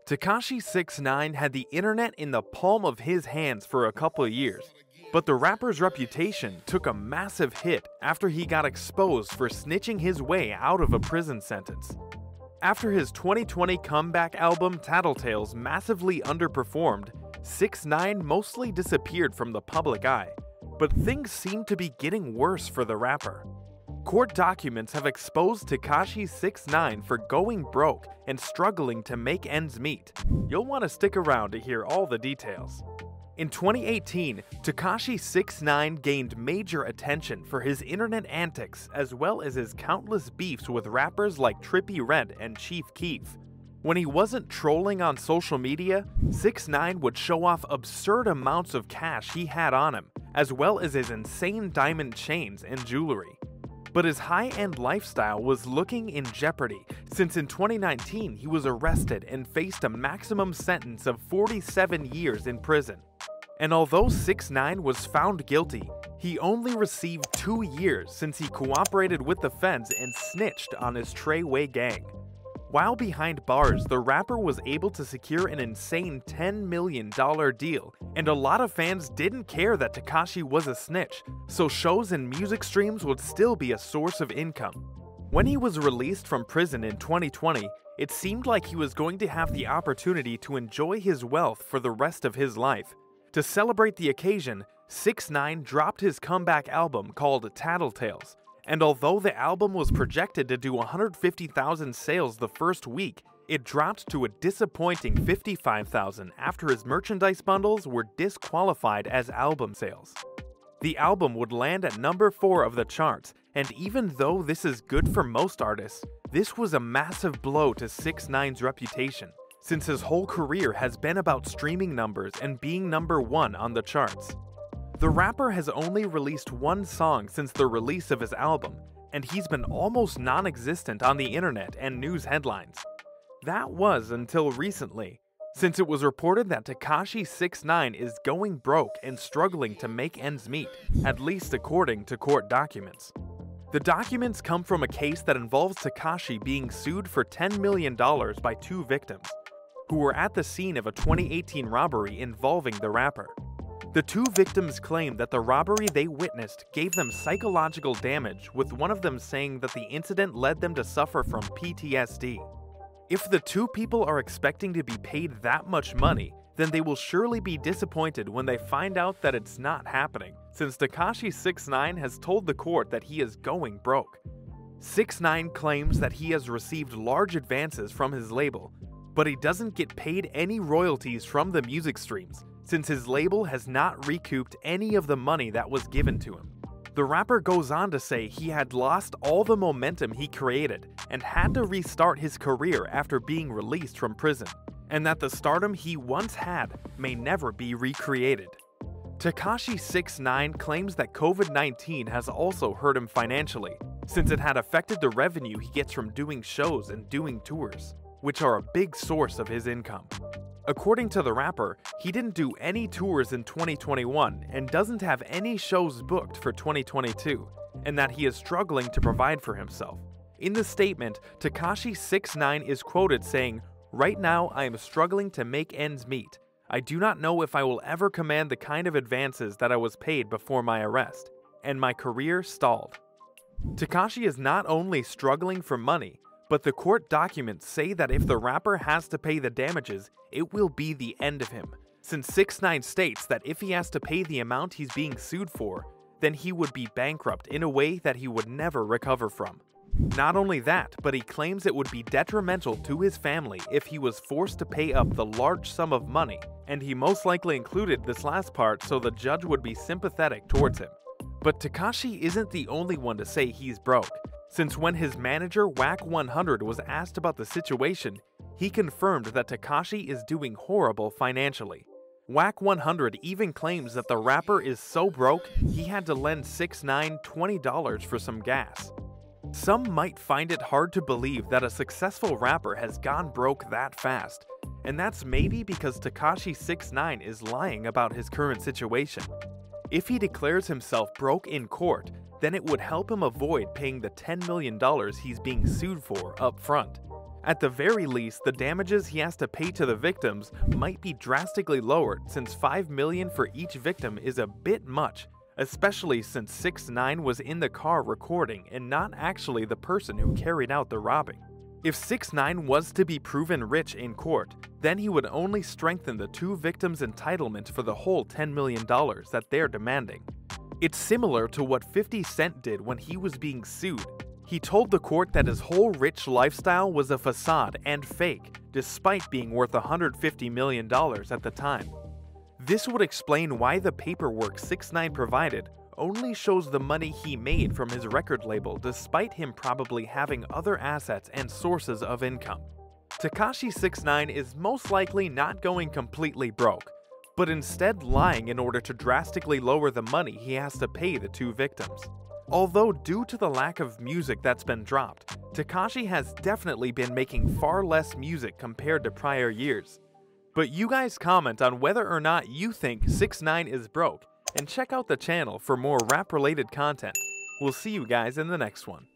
Tekashi 6ix9ine had the internet in the palm of his hands for a couple of years, but the rapper's reputation took a massive hit after he got exposed for snitching his way out of a prison sentence. After his 2020 comeback album Tattletales massively underperformed, 6ix9ine mostly disappeared from the public eye, but things seem to be getting worse for the rapper. Court documents have exposed Tekashi 6ix9ine for going broke and struggling to make ends meet. You'll want to stick around to hear all the details. In 2018, Tekashi 6ix9ine gained major attention for his internet antics as well as his countless beefs with rappers like Trippie Redd and Chief Keef. When he wasn't trolling on social media, 6ix9ine would show off absurd amounts of cash he had on him, as well as his insane diamond chains and jewelry. But his high-end lifestyle was looking in jeopardy, since in 2019 he was arrested and faced a maximum sentence of 47 years in prison. And although 6ix9ine was found guilty, he only received 2 years since he cooperated with the feds and snitched on his Treyway gang. While behind bars, the rapper was able to secure an insane $10 million deal, and a lot of fans didn't care that Tekashi was a snitch, so shows and music streams would still be a source of income. When he was released from prison in 2020, it seemed like he was going to have the opportunity to enjoy his wealth for the rest of his life. To celebrate the occasion, 6ix9ine dropped his comeback album called Tattletales. And although the album was projected to do 150,000 sales the first week, it dropped to a disappointing 55,000 after his merchandise bundles were disqualified as album sales. The album would land at number 4 of the charts, and even though this is good for most artists, this was a massive blow to 6ix9ine's reputation, since his whole career has been about streaming numbers and being number 1 on the charts. The rapper has only released one song since the release of his album, and he's been almost non-existent on the internet and news headlines. That was until recently, since it was reported that Tekashi 6ix9ine is going broke and struggling to make ends meet, at least according to court documents. The documents come from a case that involves Tekashi being sued for $10 million by 2 victims, who were at the scene of a 2018 robbery involving the rapper. The 2 victims claimed that the robbery they witnessed gave them psychological damage, with one of them saying that the incident led them to suffer from PTSD. If the 2 people are expecting to be paid that much money, then they will surely be disappointed when they find out that it's not happening, since Tekashi 6ix9ine has told the court that he is going broke. 6ix9ine claims that he has received large advances from his label, but he doesn't get paid any royalties from the music streams, since his label has not recouped any of the money that was given to him. The rapper goes on to say he had lost all the momentum he created and had to restart his career after being released from prison, and that the stardom he once had may never be recreated. Tekashi 6ix9ine claims that COVID-19 has also hurt him financially, since it had affected the revenue he gets from doing shows and doing tours, which are a big source of his income. According to the rapper, he didn't do any tours in 2021 and doesn't have any shows booked for 2022, and that he is struggling to provide for himself. In the statement, Tekashi 6ix9ine is quoted saying, "Right now I am struggling to make ends meet. I do not know if I will ever command the kind of advances that I was paid before my arrest, and my career stalled." Tekashi is not only struggling for money, but the court documents say that if the rapper has to pay the damages, it will be the end of him, since 6ix9ine states that if he has to pay the amount he's being sued for, then he would be bankrupt in a way that he would never recover from. Not only that, but he claims it would be detrimental to his family if he was forced to pay up the large sum of money, and he most likely included this last part so the judge would be sympathetic towards him. But Tekashi isn't the only one to say he's broke, since when his manager Wack 100 was asked about the situation, he confirmed that Tekashi is doing horrible financially. Wack 100 even claims that the rapper is so broke he had to lend 6ix9ine $20 for some gas. Some might find it hard to believe that a successful rapper has gone broke that fast, and that's maybe because Tekashi 6ix9ine is lying about his current situation. If he declares himself broke in court, then it would help him avoid paying the $10 million he's being sued for up front. At the very least, the damages he has to pay to the victims might be drastically lowered, since $5 million for each victim is a bit much, especially since 6 9 was in the car recording and not actually the person who carried out the robbing. If 6 9 was to be proven rich in court, then he would only strengthen the 2 victims' entitlement for the whole $10 million that they're demanding. It's similar to what 50 Cent did when he was being sued. He told the court that his whole rich lifestyle was a facade and fake, despite being worth $150 million at the time. This would explain why the paperwork 6 9 provided only shows the money he made from his record label, despite him probably having other assets and sources of income. Tekashi 6 9 is most likely not going completely broke, but instead lying in order to drastically lower the money he has to pay the 2 victims. Although due to the lack of music that's been dropped, Tekashi has definitely been making far less music compared to prior years. But you guys comment on whether or not you think 6 9 is broke, and check out the channel for more rap-related content. We'll see you guys in the next one.